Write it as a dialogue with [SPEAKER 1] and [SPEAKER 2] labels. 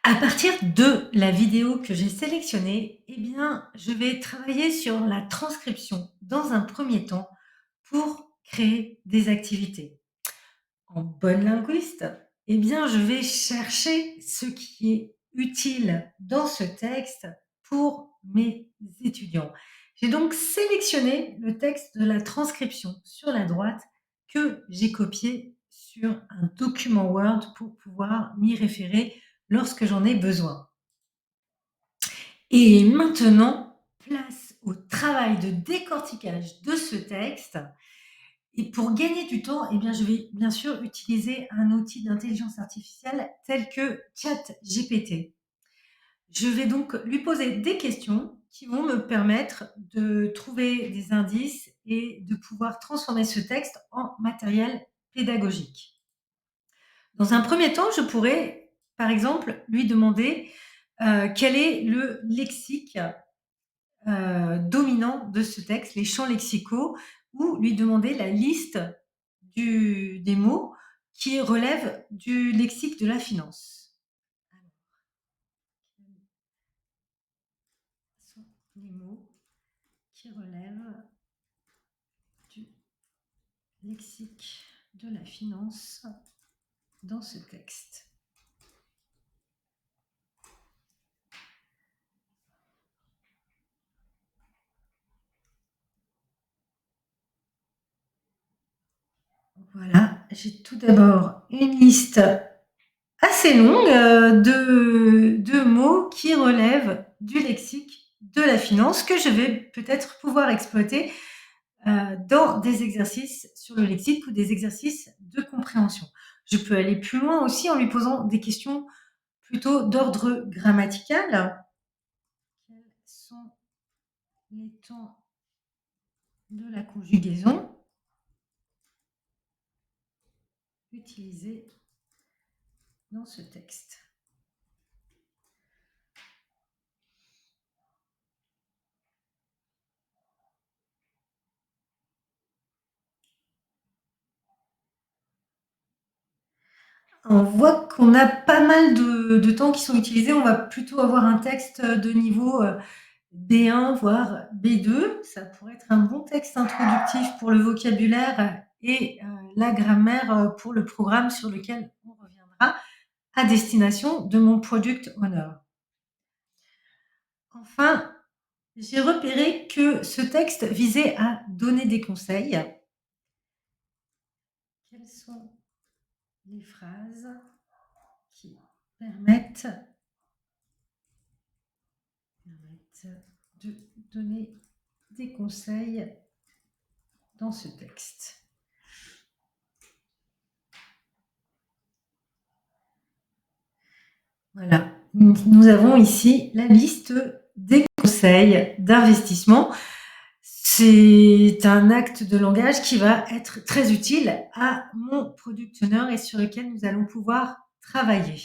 [SPEAKER 1] À partir de la vidéo que j'ai sélectionnée, eh bien, je vais travailler sur la transcription dans un premier temps pour créer des activités. En bonne linguiste, eh bien, je vais chercher ce qui est utile dans ce texte pour mes étudiants. J'ai donc sélectionné le texte de la transcription sur la droite que j'ai copié sur un document Word pour pouvoir m'y référer lorsque j'en ai besoin. Et maintenant, place au travail de décortiquage de ce texte. Et pour gagner du temps, eh bien, je vais bien sûr utiliser un outil d'intelligence artificielle tel que ChatGPT. Je vais donc lui poser des questions qui vont me permettre de trouver des indices et de pouvoir transformer ce texte en matériel pédagogique. Dans un premier temps, je pourrais, par exemple, lui demander quel est le lexique dominant de ce texte, les champs lexicaux, ou lui demander la liste des mots qui relèvent du lexique de la finance. Alors, quels sont les mots qui relèvent du lexique de la finance dans ce texte? Voilà, j'ai tout d'abord une liste assez longue de mots qui relèvent du lexique de la finance que je vais peut-être pouvoir exploiter dans des exercices sur le lexique ou des exercices de compréhension. Je peux aller plus loin aussi en lui posant des questions plutôt d'ordre grammatical. Quels sont les temps de la conjugaison utilisés dans ce texte? On voit qu'on a pas mal de temps qui sont utilisés. On va plutôt avoir un texte de niveau B1, voire B2. Ça pourrait être un bon texte introductif pour le vocabulaire et la grammaire pour le programme sur lequel on reviendra à destination de mon product owner. Enfin, j'ai repéré que ce texte visait à donner des conseils. Quelles sont les phrases qui permettent de donner des conseils dans ce texte? Voilà, nous avons ici la liste des conseils d'investissement. C'est un acte de langage qui va être très utile à mon product owner et sur lequel nous allons pouvoir travailler.